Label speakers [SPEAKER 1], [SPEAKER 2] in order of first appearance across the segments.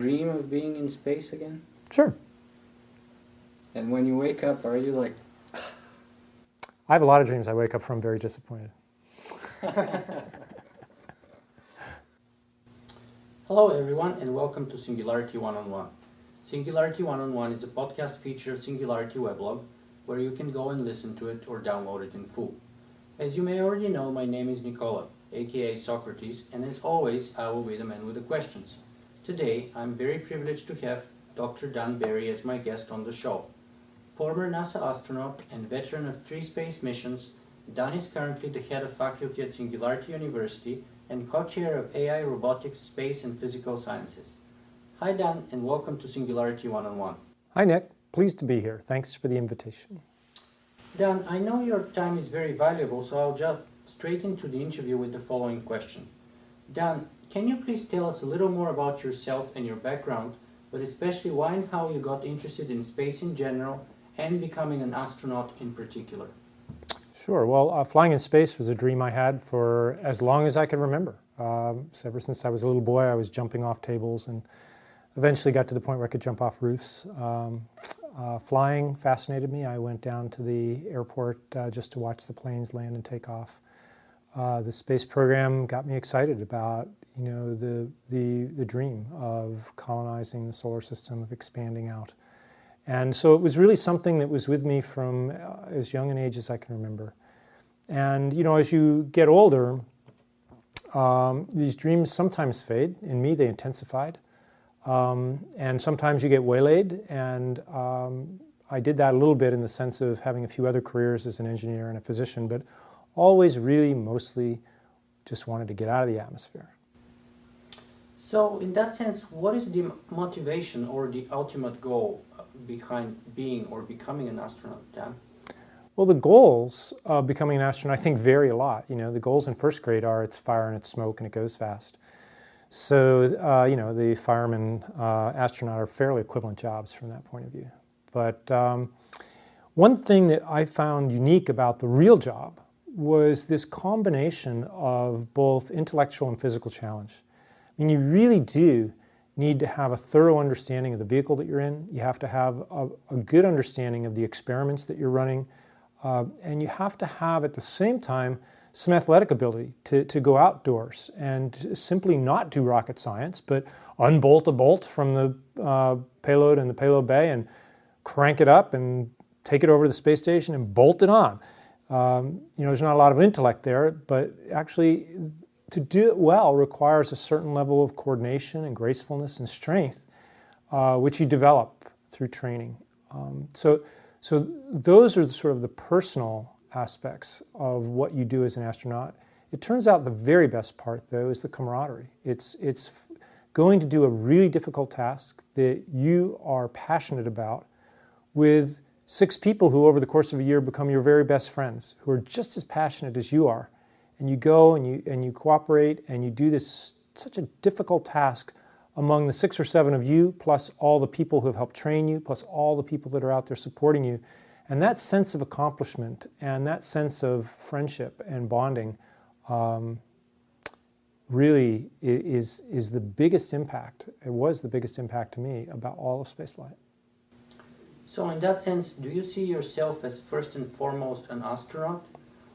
[SPEAKER 1] Dream of being in space again?
[SPEAKER 2] Sure.
[SPEAKER 1] And when you wake up, are you like...
[SPEAKER 2] I have a lot of dreams I wake up from very disappointed.
[SPEAKER 1] Hello everyone and welcome to Singularity One-on-One. Singularity One-on-One is a podcast feature of Singularity weblog where you can go and listen to it or download it in full. As you may already know, my name is Nicola, aka Socrates, and as always, I will be the man with the questions. Today, I'm very privileged to have Dr. Dan Barry as my guest on the show. Former NASA astronaut and veteran of 3 space missions, Dan is currently the head of faculty at Singularity University and co-chair of AI, Robotics, Space and Physical Sciences. Hi Dan, and welcome to Singularity One-on-One.
[SPEAKER 2] Hi Nick, pleased to be here. Thanks for the invitation.
[SPEAKER 1] Dan, I know your time is very valuable, so I'll jump straight into the interview with the following question. Dan, can you please tell us a little more about yourself and your background, but especially why and how you got interested in space in general and becoming an astronaut in particular?
[SPEAKER 2] Sure. Well, flying in space was a dream I had for as long as I can remember. So ever since I was a little boy, I was jumping off tables and eventually got to the point where I could jump off roofs. Flying fascinated me. I went down to the airport just to watch the planes land and take off. The space program got me excited about, the dream of colonizing the solar system, of expanding out. And so it was really something that was with me from as young an age as I can remember. And, as you get older, these dreams sometimes fade. In me, they intensified. And sometimes you get waylaid. And I did that a little bit in the sense of having a few other careers as an engineer and a physician, but always really mostly just wanted to get out of the atmosphere.
[SPEAKER 1] So in that sense, what is the motivation or the ultimate goal behind being or becoming an astronaut, Dan?
[SPEAKER 2] Well, the goals of becoming an astronaut, I think, vary a lot. The goals in first grade are it's fire and it's smoke and it goes fast. So, the fireman, astronaut are fairly equivalent jobs from that point of view. But one thing that I found unique about the real job was this combination of both intellectual and physical challenge. I mean, you really do need to have a thorough understanding of the vehicle that you're in. You have to have a good understanding of the experiments that you're running. And you have to have, at the same time, some athletic ability to go outdoors and simply not do rocket science, but unbolt a bolt from the payload in the payload bay and crank it up and take it over to the space station and bolt it on. There's not a lot of intellect there, but actually to do it well requires a certain level of coordination and gracefulness and strength, which you develop through training. So those are sort of the personal aspects of what you do as an astronaut. It turns out the very best part, though, is the camaraderie. It's going to do a really difficult task that you are passionate about with 6 people who over the course of a year become your very best friends, who are just as passionate as you are. And you go and you cooperate and you do this such a difficult task among the 6 or 7 of you, plus all the people who have helped train you, plus all the people that are out there supporting you. And that sense of accomplishment and that sense of friendship and bonding really is the biggest impact. It was the biggest impact to me about all of spaceflight.
[SPEAKER 1] So in that sense, do you see yourself as first and foremost an astronaut,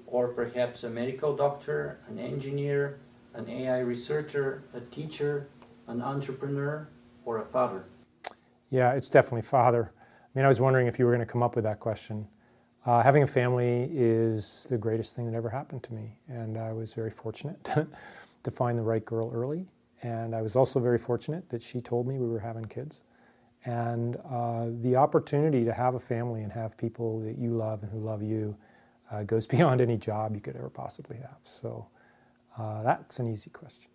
[SPEAKER 1] or perhaps a medical doctor, an engineer, an AI researcher, a teacher, an entrepreneur, or a father?
[SPEAKER 2] Yeah, it's definitely father. I mean, I was wondering if you were going to come up with that question. Having a family is the greatest thing that ever happened to me, and I was very fortunate to find the right girl early. And I was also very fortunate that she told me we were having kids. And the opportunity to have a family and have people that you love and who love you goes beyond any job you could ever possibly have. So that's an easy question.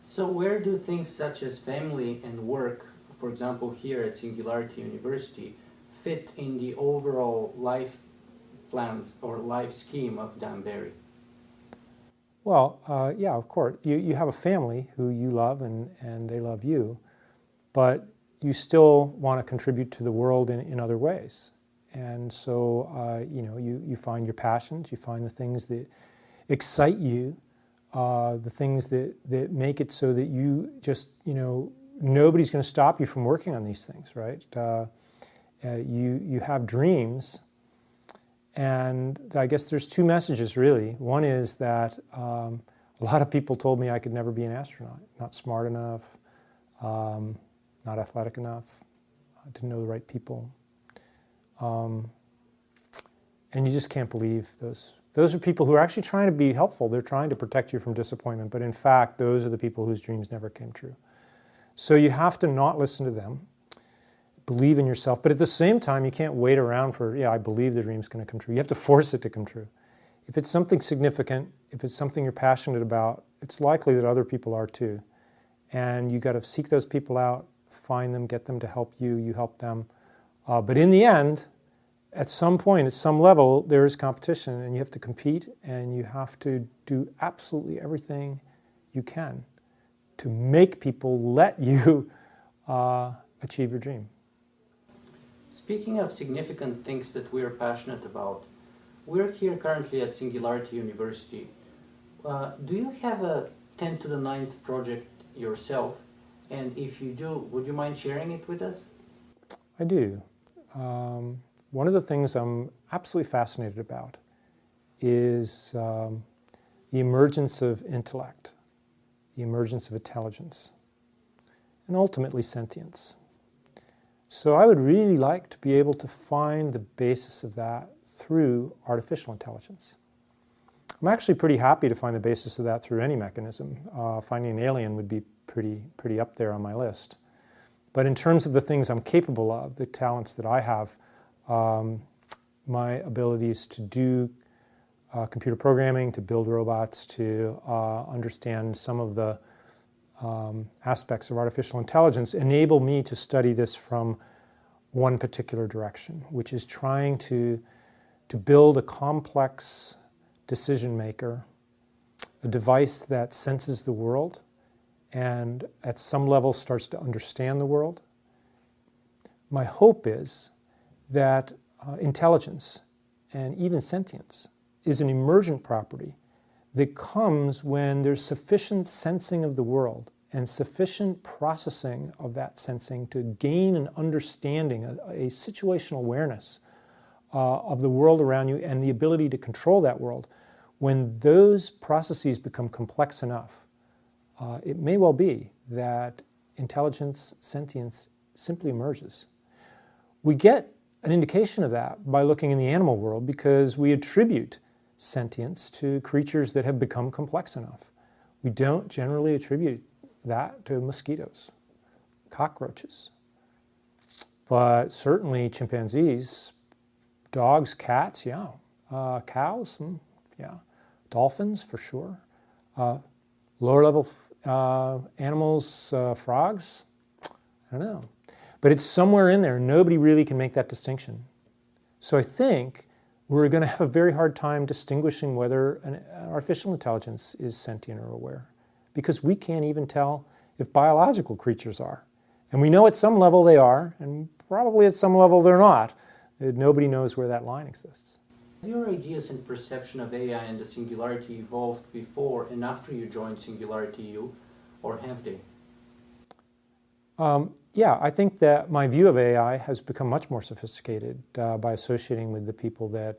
[SPEAKER 1] So where do things such as family and work, for example here at Singularity University, fit in the overall life plans or life scheme of Dan Barry?
[SPEAKER 2] Well, yeah, of course. You have a family who you love and they love you, but you still want to contribute to the world in other ways. And so, you find your passions, you find the things that excite you, the things that make it so that you just, nobody's going to stop you from working on these things, right? You have dreams, and I guess there's two messages really. One is that a lot of people told me I could never be an astronaut, not smart enough, not athletic enough, didn't know the right people. And you just can't believe those. Those are people who are actually trying to be helpful. They're trying to protect you from disappointment, but in fact, those are the people whose dreams never came true. So you have to not listen to them, believe in yourself, but at the same time, you can't wait around for, I believe the dream's going to come true. You have to force it to come true. If it's something significant, if it's something you're passionate about, it's likely that other people are too. And you got to seek those people out, find them, get them to help you, you help them. But in the end, at some point, at some level, there is competition, and you have to compete, and you have to do absolutely everything you can to make people let you achieve your dream.
[SPEAKER 1] Speaking of significant things that we are passionate about, we're here currently at Singularity University. Do you have a 10 to the 9th project yourself? And if you do, would you mind sharing it with us?
[SPEAKER 2] I do. One of the things I'm absolutely fascinated about is the emergence of intellect, the emergence of intelligence, and ultimately sentience. So I would really like to be able to find the basis of that through artificial intelligence. I'm actually pretty happy to find the basis of that through any mechanism. Finding an alien would be pretty up there on my list. But in terms of the things I'm capable of, the talents that I have, my abilities to do computer programming, to build robots, to understand some of the aspects of artificial intelligence enable me to study this from one particular direction, which is trying to build a complex decision maker, a device that senses the world and at some level starts to understand the world. My hope is that intelligence and even sentience is an emergent property that comes when there's sufficient sensing of the world and sufficient processing of that sensing to gain an understanding, a situational awareness of the world around you and the ability to control that world. When those processes become complex enough, it may well be that intelligence, sentience simply emerges. We get an indication of that by looking in the animal world because we attribute sentience to creatures that have become complex enough. We don't generally attribute that to mosquitoes, cockroaches, but certainly chimpanzees, dogs, cats, cows, dolphins for sure, lower level animals, frogs, I don't know. But it's somewhere in there. Nobody really can make that distinction. So I think we're going to have a very hard time distinguishing whether an artificial intelligence is sentient or aware, because we can't even tell if biological creatures are. And we know at some level they are, and probably at some level they're not. Nobody knows where that line exists.
[SPEAKER 1] Have your ideas and perception of AI and the Singularity evolved before and after you joined Singularity U, or have they?
[SPEAKER 2] Yeah, I think that my view of AI has become much more sophisticated by associating with the people that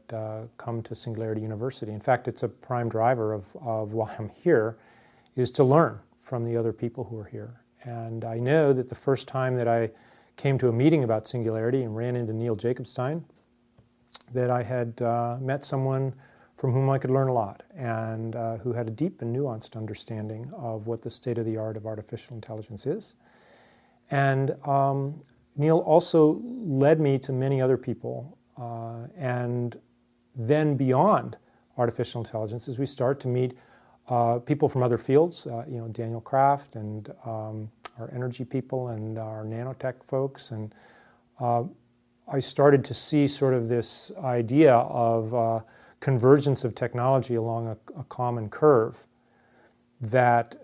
[SPEAKER 2] come to Singularity University. In fact, it's a prime driver of why I'm here, is to learn from the other people who are here. And I know that the first time that I came to a meeting about Singularity and ran into Neil Jacobstein, that I had met someone from whom I could learn a lot and who had a deep and nuanced understanding of what the state-of-the-art of artificial intelligence is. And Neil also led me to many other people, and then beyond artificial intelligence, as we start to meet people from other fields, Daniel Kraft and our energy people and our nanotech folks, and I started to see sort of this idea of convergence of technology along a common curve that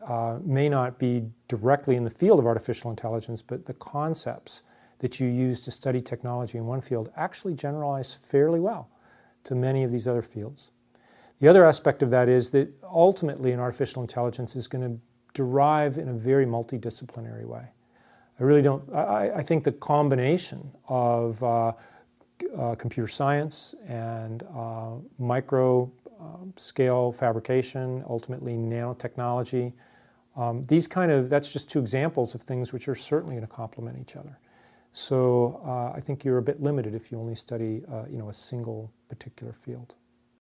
[SPEAKER 2] may not be directly in the field of artificial intelligence, but the concepts that you use to study technology in one field actually generalize fairly well to many of these other fields. The other aspect of that is that ultimately an artificial intelligence is going to derive in a very multidisciplinary way. I really don't, I think the combination of computer science and micro scale fabrication, ultimately nanotechnology, that's just two examples of things which are certainly going to complement each other. So I think you're a bit limited if you only study a single particular field.